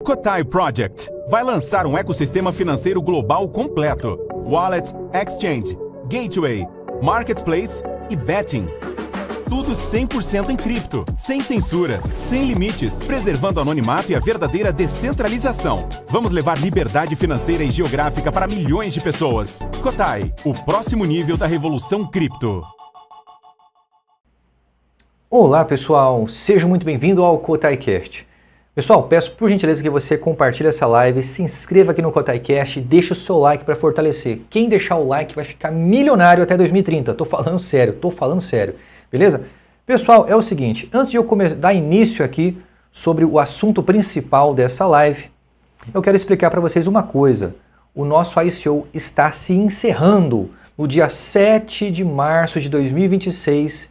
Cotai Project vai lançar um ecossistema financeiro global completo. Wallet, Exchange, Gateway, Marketplace e Betting. Tudo 100% em cripto, sem censura, sem limites, preservando o anonimato e a verdadeira descentralização. Vamos levar liberdade financeira e geográfica para milhões de pessoas. Cotai, o próximo nível da revolução cripto. Olá pessoal, seja muito bem-vindo ao KotaiCast. Pessoal, peço por gentileza que você compartilhe essa live, se inscreva aqui no KotaiCast e deixe o seu like para fortalecer. Quem deixar o like vai ficar milionário até 2030. Tô falando sério, beleza? Pessoal, é o seguinte, antes de eu dar início aqui sobre o assunto principal dessa live, eu quero explicar para vocês uma coisa. O nosso ICO está se encerrando no dia 7 de março de 2026.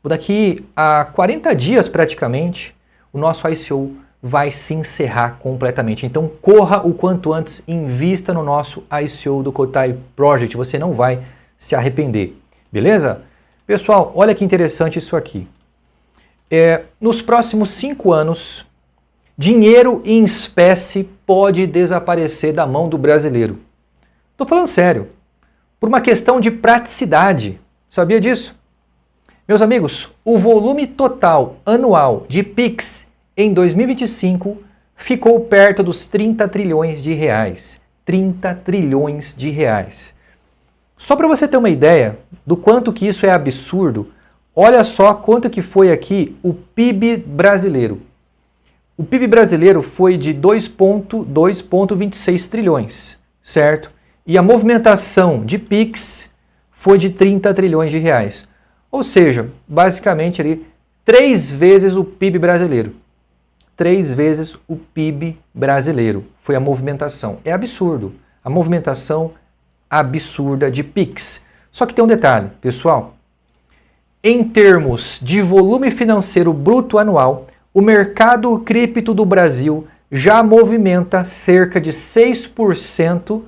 Daqui a 40 dias praticamente, o nosso ICO vai se encerrar completamente. Então corra o quanto antes, invista no nosso ICO do Cotai Project, você não vai se arrepender, beleza? Pessoal, olha que interessante isso aqui. Nos próximos 5 anos, dinheiro em espécie pode desaparecer da mão do brasileiro. Estou falando sério, por uma questão de praticidade, sabia disso? Meus amigos, o volume total anual de Pix em 2025 ficou perto dos 30 trilhões de reais. 30 trilhões de reais. Só para você ter uma ideia do quanto que isso é absurdo, olha só quanto que foi aqui o PIB brasileiro. O PIB brasileiro foi de 2,26 trilhões, certo? E a movimentação de Pix foi de 30 trilhões de reais. Ou seja, basicamente ali 3 vezes o PIB brasileiro. 3 vezes o PIB brasileiro foi a movimentação. É absurdo. A movimentação absurda de Pix. Só que tem um detalhe, pessoal. Em termos de volume financeiro bruto anual, o mercado cripto do Brasil já movimenta cerca de 6%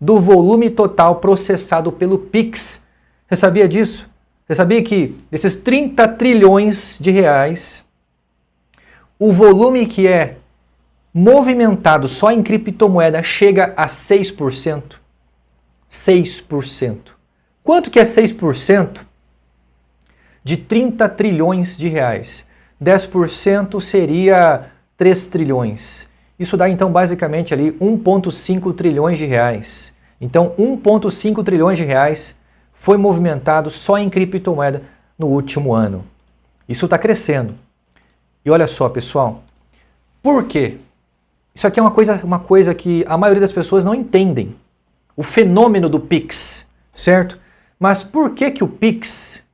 do volume total processado pelo Pix. Você sabia disso? Você sabia que desses 30 trilhões de reais, o volume que é movimentado só em criptomoeda chega a 6%? 6%. Quanto que é 6% de 30 trilhões de reais? 10% seria 3 trilhões. Isso dá então basicamente ali 1,5 trilhões de reais. Então 1,5 trilhões de reais foi movimentado só em criptomoeda no último ano. Isso está crescendo. E olha só, pessoal, por quê? Isso aqui é uma coisa que a maioria das pessoas não entendem. O fenômeno do Pix, certo? Mas por que que o Pix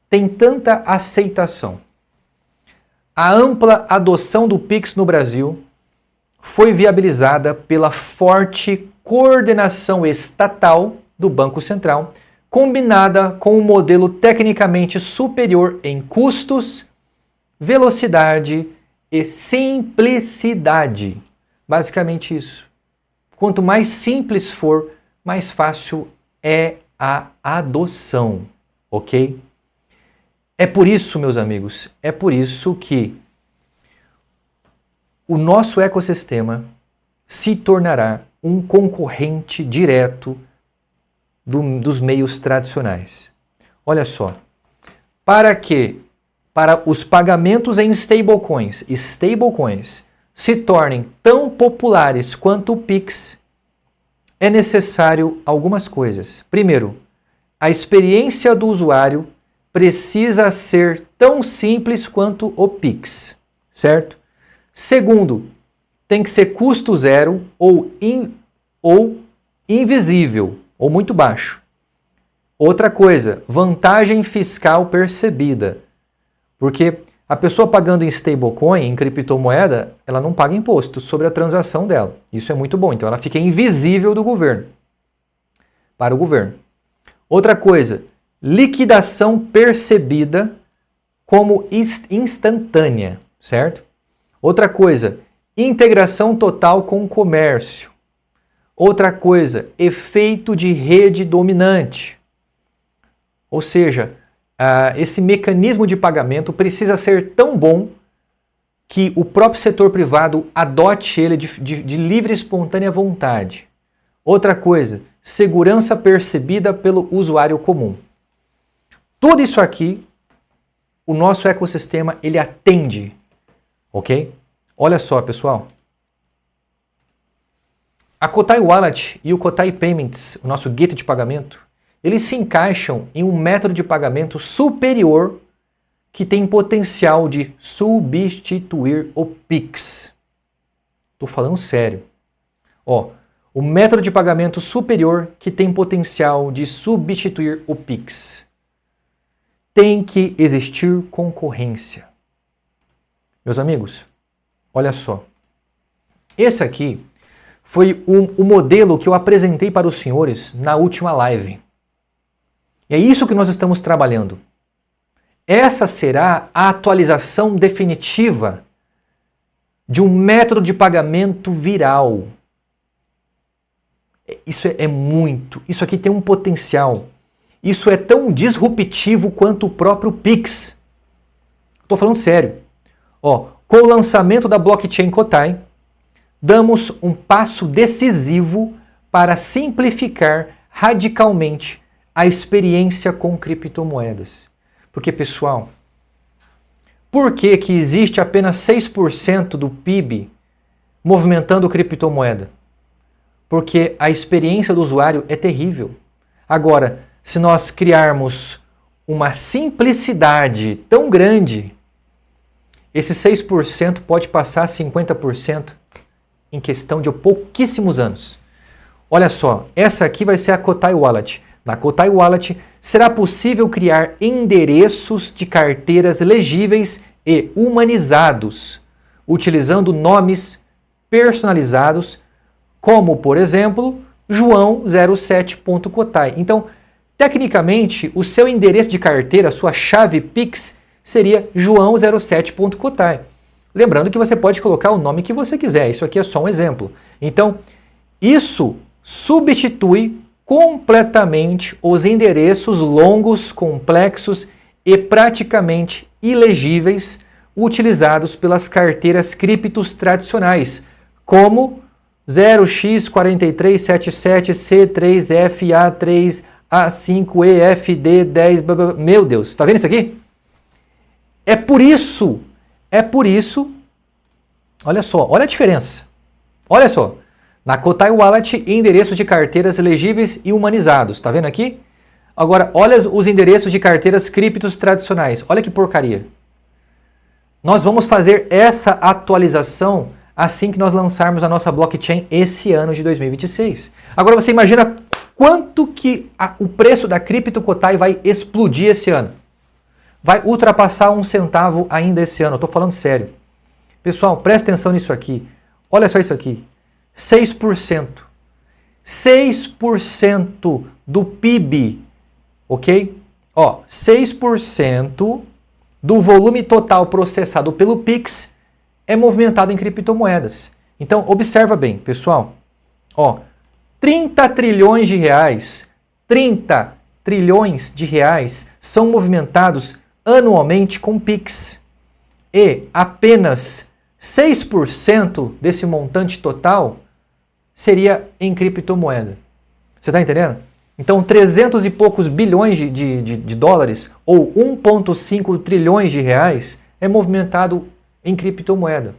tem tanta aceitação? A ampla adoção do Pix no Brasil foi viabilizada pela forte coordenação estatal do Banco Central, combinada com um modelo tecnicamente superior em custos, velocidade e simplicidade. Basicamente isso. Quanto mais simples for, mais fácil é a adoção, ok? É por isso, meus amigos, é por isso que o nosso ecossistema se tornará um concorrente direto dos meios tradicionais. Olha só, para os pagamentos em stablecoins se tornem tão populares quanto o Pix, é necessário algumas coisas. Primeiro, a experiência do usuário precisa ser tão simples quanto o Pix, certo? Segundo, tem que ser custo zero ou invisível, ou muito baixo. Outra coisa, vantagem fiscal percebida. Porque a pessoa pagando em stablecoin, em criptomoeda, ela não paga imposto sobre a transação dela. Isso é muito bom. Então ela fica invisível do governo, para o governo. Outra coisa, liquidação percebida como instantânea, certo? Outra coisa, integração total com o comércio. Outra coisa, efeito de rede dominante. Ou seja, esse mecanismo de pagamento precisa ser tão bom que o próprio setor privado adote ele de livre e espontânea vontade. Outra coisa, segurança percebida pelo usuário comum. Tudo isso aqui, o nosso ecossistema, ele atende, ok? Olha só, pessoal. A Kotai Wallet e o Kotai Payments, o nosso gateway de pagamento, eles se encaixam em um método de pagamento superior que tem potencial de substituir o Pix. Estou falando sério. Ó, o método de pagamento superior que tem potencial de substituir o Pix. Tem que existir concorrência. Meus amigos, olha só. Esse aqui foi o modelo que eu apresentei para os senhores na última live. E é isso que nós estamos trabalhando. Essa será a atualização definitiva de um método de pagamento viral. Isso é muito. Isso aqui tem um potencial. Isso é tão disruptivo quanto o próprio Pix. Estou falando sério. Ó, com o lançamento da blockchain Kotai, damos um passo decisivo para simplificar radicalmente a experiência com criptomoedas. Porque, pessoal, por que que existe apenas 6% do PIB movimentando criptomoeda? Porque a experiência do usuário é terrível. Agora, se nós criarmos uma simplicidade tão grande, esse 6% pode passar a 50% em questão de pouquíssimos anos. Olha só, essa aqui vai ser a Kotai Wallet. Na Kotai Wallet será possível criar endereços de carteiras legíveis e humanizados, utilizando nomes personalizados, como, por exemplo, joão07.kotai. Então, tecnicamente, o seu endereço de carteira, sua chave Pix, seria joão07.kotai. Lembrando que você pode colocar o nome que você quiser, isso aqui é só um exemplo. Então, isso substitui completamente os endereços longos, complexos e praticamente ilegíveis utilizados pelas carteiras criptos tradicionais, como 0x4377C3FA3A5EFD10... Meu Deus, tá vendo isso aqui? É por isso, olha só, olha a diferença. Olha só. Na Kotai Wallet, endereços de carteiras legíveis e humanizados. Tá vendo aqui? Agora, olha os endereços de carteiras criptos tradicionais. Olha que porcaria. Nós vamos fazer essa atualização assim que nós lançarmos a nossa blockchain esse ano de 2026. Agora, você imagina quanto que o preço da cripto Kotai vai explodir esse ano. Vai ultrapassar 1 centavo ainda esse ano. Eu estou falando sério. Pessoal, presta atenção nisso aqui. Olha só isso aqui. 6%. 6% do PIB, ok? Ó, 6% do volume total processado pelo Pix é movimentado em criptomoedas. Então, observa bem, pessoal. Ó, 30 trilhões de reais, 30 trilhões de reais são movimentados anualmente com Pix. E apenas 6% desse montante total seria em criptomoeda. Você está entendendo? Então, 300 e poucos bilhões de dólares ou 1,5 trilhões de reais é movimentado em criptomoeda.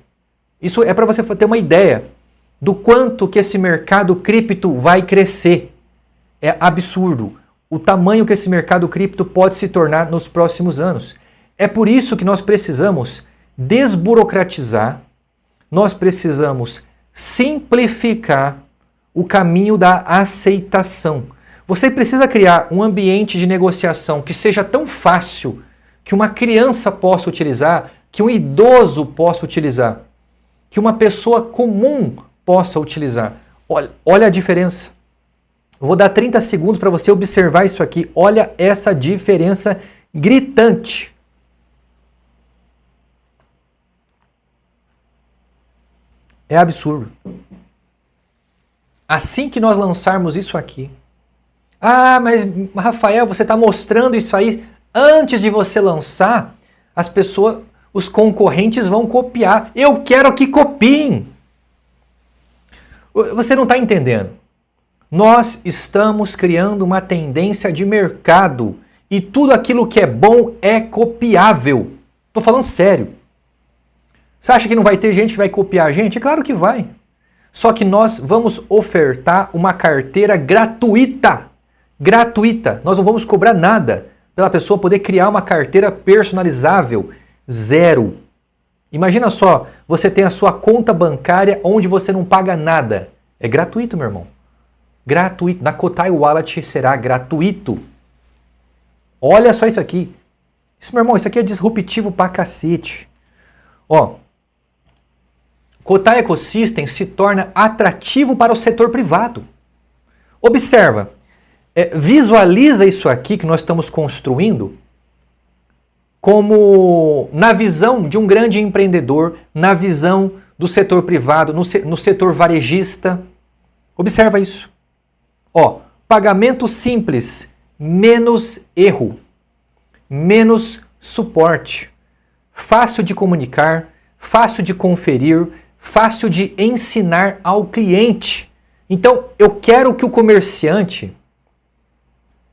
Isso é para você ter uma ideia do quanto que esse mercado cripto vai crescer. É absurdo o tamanho que esse mercado cripto pode se tornar nos próximos anos. É por isso que nós precisamos desburocratizar, nós precisamos simplificar o caminho da aceitação. Você precisa criar um ambiente de negociação que seja tão fácil que uma criança possa utilizar, que um idoso possa utilizar, que uma pessoa comum possa utilizar. Olha a diferença. Vou dar 30 segundos para você observar isso aqui. Olha essa diferença gritante. É absurdo. Assim que nós lançarmos isso aqui. Ah, mas Rafael, você está mostrando isso aí antes de você lançar? As pessoas, os concorrentes vão copiar. Eu quero que copiem. Você não está entendendo. Nós estamos criando uma tendência de mercado e tudo aquilo que é bom é copiável. Estou falando sério. Você acha que não vai ter gente que vai copiar a gente? É claro que vai. Só que nós vamos ofertar uma carteira gratuita. Gratuita. Nós não vamos cobrar nada pela pessoa poder criar uma carteira personalizável. Zero. Imagina só, você tem a sua conta bancária onde você não paga nada. É gratuito, meu irmão. Gratuito. Na Kotai Wallet será gratuito. Olha só isso aqui. Isso, meu irmão, isso aqui é disruptivo pra cacete. Ó, Kotai Ecosystem se torna atrativo para o setor privado. Observa, visualiza isso aqui que nós estamos construindo como na visão de um grande empreendedor, na visão do setor privado, no setor varejista. Observa isso. Ó, pagamento simples, menos erro, menos suporte, fácil de comunicar, fácil de conferir, fácil de ensinar ao cliente. Então, eu quero que o comerciante,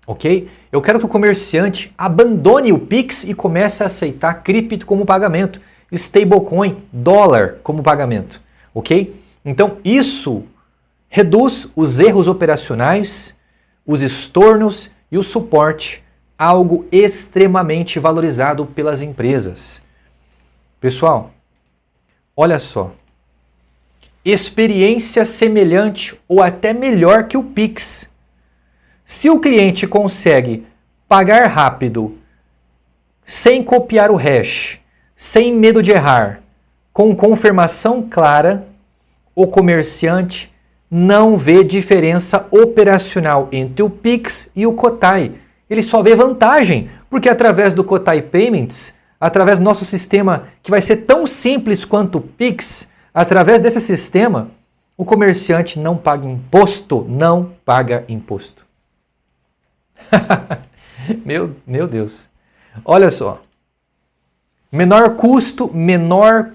ok? Eu quero que o comerciante abandone o Pix e comece a aceitar cripto como pagamento, stablecoin, dólar como pagamento, ok? Então, isso reduz os erros operacionais, os estornos e o suporte, algo extremamente valorizado pelas empresas. Pessoal, olha só. Experiência semelhante ou até melhor que o Pix. Se o cliente consegue pagar rápido, sem copiar o hash, sem medo de errar, com confirmação clara, o comerciante não vê diferença operacional entre o Pix e o Kotai. Ele só vê vantagem, porque através do Kotai Payments, através do nosso sistema que vai ser tão simples quanto o Pix, através desse sistema, o comerciante não paga imposto, não paga imposto. Meu Deus. Olha só. Menor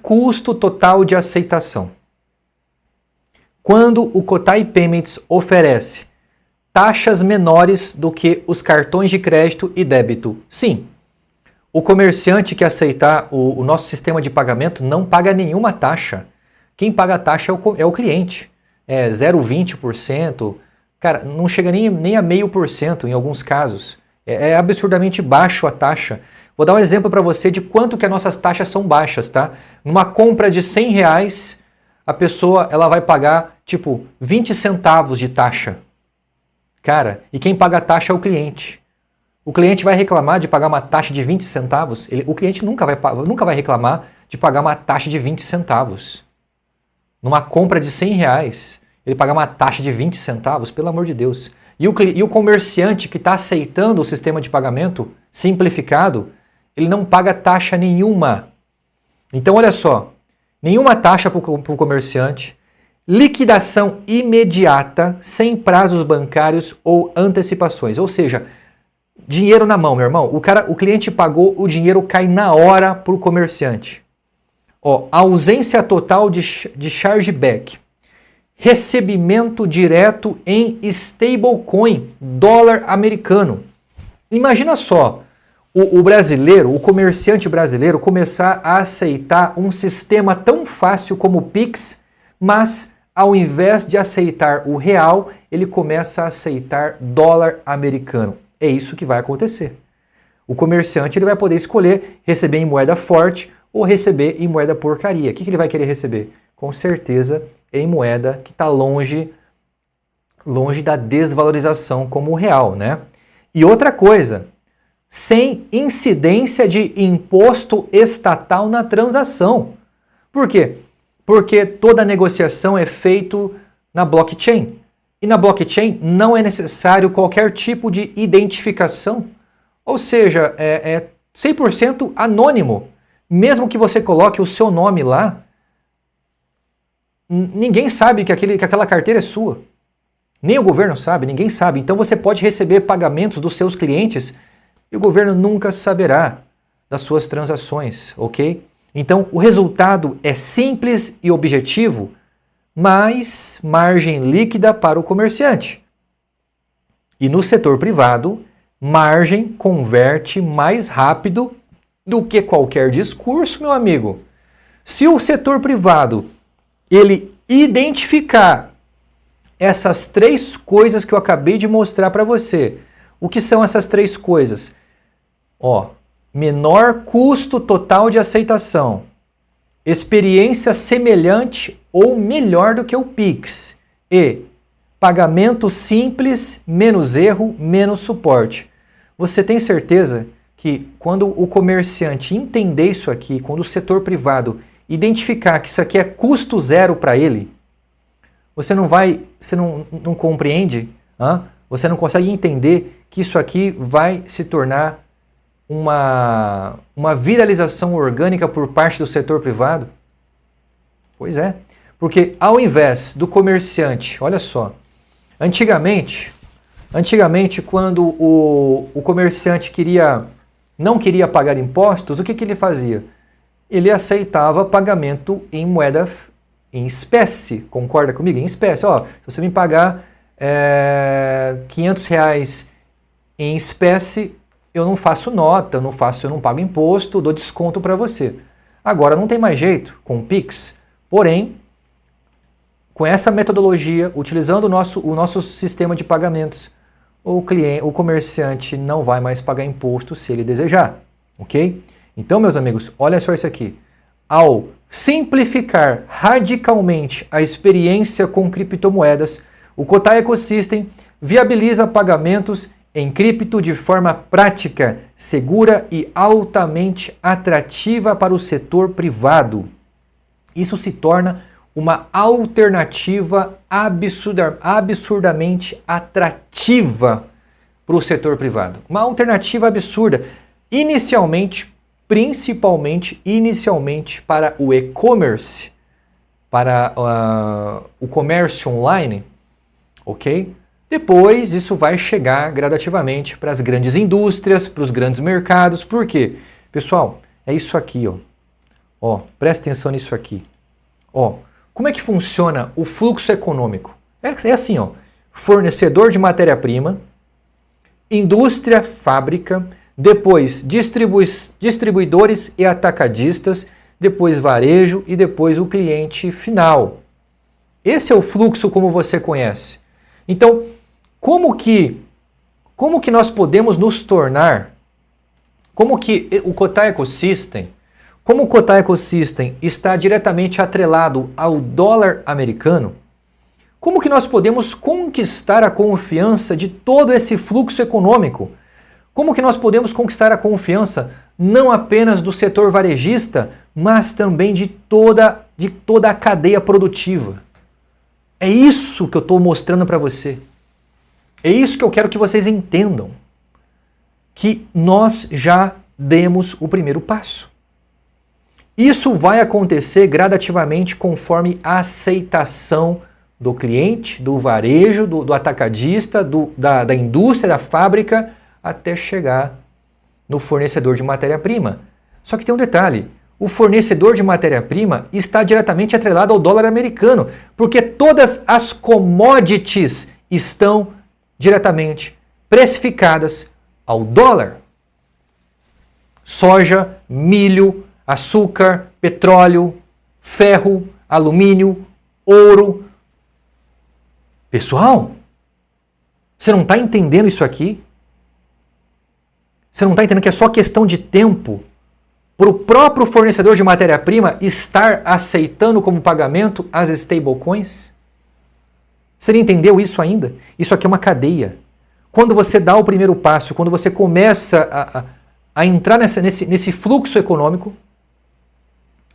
custo total de aceitação. Quando o Kotai Payments oferece taxas menores do que os cartões de crédito e débito, sim, o comerciante que aceitar o nosso sistema de pagamento não paga nenhuma taxa. Quem paga a taxa é o cliente. É 0,20%. Cara, não chega nem a 0,5% em alguns casos. É absurdamente baixo a taxa. Vou dar um exemplo para você de quanto que as nossas taxas são baixas, tá? Numa compra de R$100, a pessoa ela vai pagar, tipo, 20 centavos de taxa. Cara, e quem paga a taxa é o cliente. O cliente vai reclamar de pagar uma taxa de 20 centavos? O cliente nunca vai reclamar de pagar uma taxa de 20 centavos. Numa compra de R$100, ele pagar uma taxa de 20 centavos, pelo amor de Deus. E o comerciante que está aceitando o sistema de pagamento simplificado, ele não paga taxa nenhuma. Então, olha só, nenhuma taxa para o comerciante, liquidação imediata, sem prazos bancários ou antecipações. Ou seja, dinheiro na mão, meu irmão. O cliente pagou, o dinheiro cai na hora para o comerciante. Ó, ausência total de chargeback. Recebimento direto em stablecoin, dólar americano. Imagina só, o brasileiro, o comerciante brasileiro começar a aceitar um sistema tão fácil como o Pix, mas ao invés de aceitar o real, ele começa a aceitar dólar americano. É isso que vai acontecer. O comerciante ele vai poder escolher receber em moeda forte ou receber em moeda porcaria. O que ele vai querer receber? Com certeza em moeda que está longe da desvalorização como o real, né? E outra coisa, sem incidência de imposto estatal na transação. Por quê? Porque toda negociação é feita na blockchain. E na blockchain não é necessário qualquer tipo de identificação. Ou seja, é 100% anônimo. Mesmo que você coloque o seu nome lá, ninguém sabe que aquela carteira é sua. Nem o governo sabe, ninguém sabe. Então você pode receber pagamentos dos seus clientes e o governo nunca saberá das suas transações, ok? Então, o resultado é simples e objetivo, mais margem líquida para o comerciante. E no setor privado, margem converte mais rápido do que qualquer discurso, meu amigo. Se o setor privado ele identificar essas três coisas que eu acabei de mostrar para você, o que são essas três coisas? Menor custo total de aceitação, experiência semelhante ou melhor do que o Pix e pagamento simples, menos erro, menos suporte. Você tem certeza que quando o comerciante entender isso aqui, quando o setor privado identificar que isso aqui é custo zero para ele, você não compreende, você não consegue entender que isso aqui vai se tornar uma viralização orgânica por parte do setor privado? Pois é, porque ao invés do comerciante, olha só, antigamente quando o comerciante não queria pagar impostos, o que ele fazia? Ele aceitava pagamento em moeda em espécie, concorda comigo? Em espécie, se você me pagar R$500 em espécie, eu não faço nota, eu não pago imposto, dou desconto para você. Agora não tem mais jeito com o Pix, porém, com essa metodologia, utilizando o nosso sistema de pagamentos, o comerciante não vai mais pagar imposto se ele desejar, ok? Então, meus amigos, olha só isso aqui. Ao simplificar radicalmente a experiência com criptomoedas, o Kotai Ecosystem viabiliza pagamentos em cripto de forma prática, segura e altamente atrativa para o setor privado. Isso se torna uma alternativa absurdamente atrativa para o setor privado. Uma alternativa absurda, principalmente para o e-commerce, para o comércio online, ok? Depois isso vai chegar gradativamente para as grandes indústrias, para os grandes mercados. Por quê? Pessoal, é isso aqui, presta atenção nisso aqui. Como é que funciona o fluxo econômico? É assim, fornecedor de matéria-prima, indústria, fábrica, depois distribuidores e atacadistas, depois varejo e depois o cliente final. Esse é o fluxo como você conhece. Então, como que nós podemos nos tornar, como o Kotai Ecosystem está diretamente atrelado ao dólar americano, como que nós podemos conquistar a confiança de todo esse fluxo econômico? Como que nós podemos conquistar a confiança não apenas do setor varejista, mas também de toda a cadeia produtiva? É isso que eu estou mostrando para você. É isso que eu quero que vocês entendam. Que nós já demos o primeiro passo. Isso vai acontecer gradativamente conforme a aceitação do cliente, do varejo, do atacadista, da indústria, da fábrica, até chegar no fornecedor de matéria-prima. Só que tem um detalhe. O fornecedor de matéria-prima está diretamente atrelado ao dólar americano, porque todas as commodities estão diretamente precificadas ao dólar. Soja, milho, açúcar, petróleo, ferro, alumínio, ouro. Pessoal, você não está entendendo isso aqui? Você não está entendendo que é só questão de tempo para o próprio fornecedor de matéria-prima estar aceitando como pagamento as stablecoins? Você não entendeu isso ainda? Isso aqui é uma cadeia. Quando você dá o primeiro passo, quando você começa a entrar nesse fluxo econômico,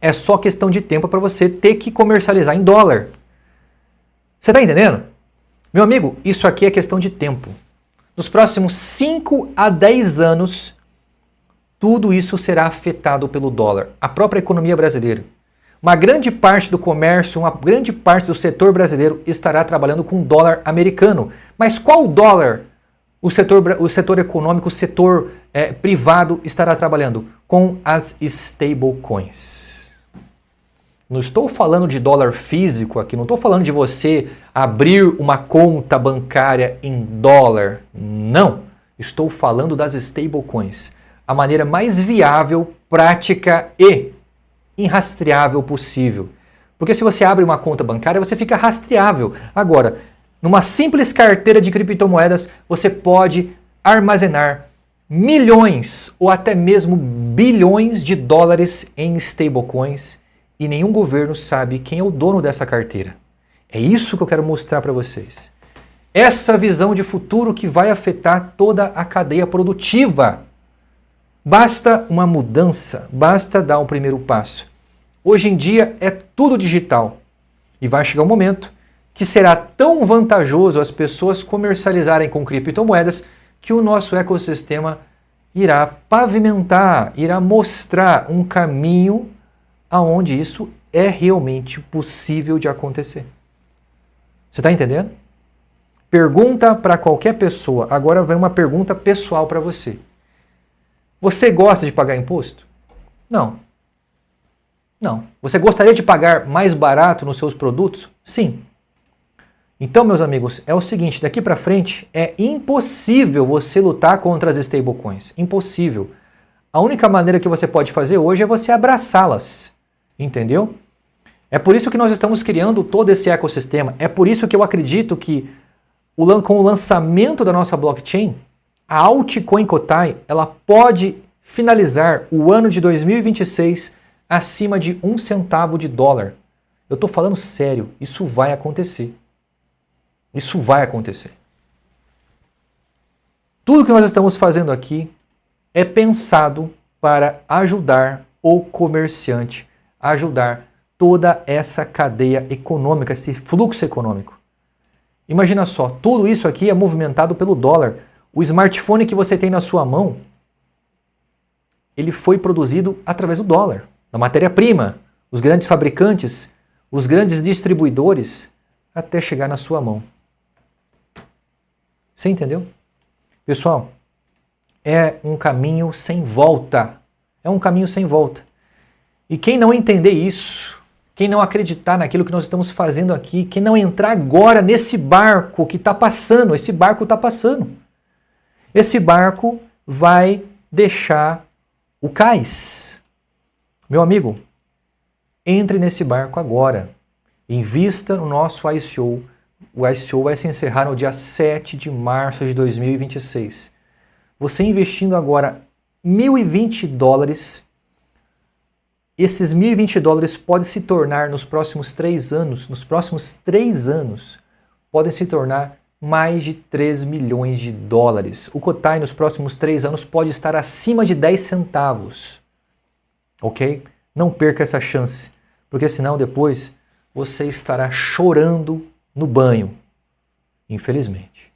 é só questão de tempo para você ter que comercializar em dólar. Você está entendendo? Meu amigo, isso aqui é questão de tempo. Nos próximos 5 a 10 anos, tudo isso será afetado pelo dólar. A própria economia brasileira. Uma grande parte do comércio, uma grande parte do setor brasileiro estará trabalhando com dólar americano. Mas qual dólar o setor econômico, o setor privado estará trabalhando? Com as stablecoins. Não estou falando de dólar físico aqui, não estou falando de você abrir uma conta bancária em dólar. Não. Estou falando das stablecoins. A maneira mais viável, prática e irrastreável possível. Porque se você abre uma conta bancária, você fica rastreável. Agora, numa simples carteira de criptomoedas, você pode armazenar milhões ou até mesmo bilhões de dólares em stablecoins e nenhum governo sabe quem é o dono dessa carteira. É isso que eu quero mostrar para vocês. Essa visão de futuro que vai afetar toda a cadeia produtiva. Basta uma mudança, basta dar um primeiro passo. Hoje em dia é tudo digital e vai chegar um momento que será tão vantajoso as pessoas comercializarem com criptomoedas que o nosso ecossistema irá pavimentar, irá mostrar um caminho aonde isso é realmente possível de acontecer. Você está entendendo? Pergunta para qualquer pessoa. Agora vem uma pergunta pessoal para você. Você gosta de pagar imposto? Não. Não. Você gostaria de pagar mais barato nos seus produtos? Sim. Então, meus amigos, é o seguinte, daqui para frente é impossível você lutar contra as stablecoins. Impossível. A única maneira que você pode fazer hoje é você abraçá-las. Entendeu? É por isso que nós estamos criando todo esse ecossistema. É por isso que eu acredito que com o lançamento da nossa blockchain, a Altcoin Kotai, ela pode finalizar o ano de 2026 acima de 1 centavo de dólar. Eu estou falando sério, isso vai acontecer. Isso vai acontecer. Tudo que nós estamos fazendo aqui é pensado para ajudar o comerciante, ajudar toda essa cadeia econômica, esse fluxo econômico. Imagina só, tudo isso aqui é movimentado pelo dólar. O smartphone que você tem na sua mão, ele foi produzido através do dólar, da matéria-prima, os grandes fabricantes, os grandes distribuidores, até chegar na sua mão. Você entendeu? Pessoal, é um caminho sem volta. É um caminho sem volta. E quem não entender isso, quem não acreditar naquilo que nós estamos fazendo aqui, quem não entrar agora nesse barco que está passando, esse barco está passando. Esse barco vai deixar o cais. Meu amigo, entre nesse barco agora. Invista no nosso ICO. O ICO vai se encerrar no dia 7 de março de 2026. Você investindo agora $1.020, esses $1.020 podem se tornar nos próximos 3 anos, podem se tornar mais de 3 milhões de dólares. O Kotai nos próximos 3 anos pode estar acima de 10 centavos. Ok? Não perca essa chance, porque senão depois você estará chorando no banho, infelizmente.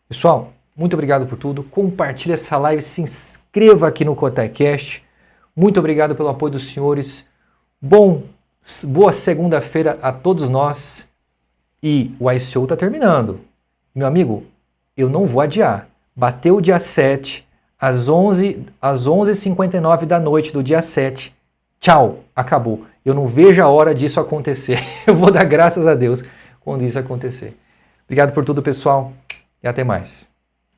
Pessoal, muito obrigado por tudo. Compartilhe essa live, se inscreva aqui no KotaiCast. Muito obrigado pelo apoio dos senhores. Boa segunda-feira a todos nós. E o ICO está terminando. Meu amigo, eu não vou adiar. Bateu o dia 7, às 11h59 da noite do dia 7. Tchau, acabou. Eu não vejo a hora disso acontecer. Eu vou dar graças a Deus quando isso acontecer. Obrigado por tudo, pessoal, e até mais.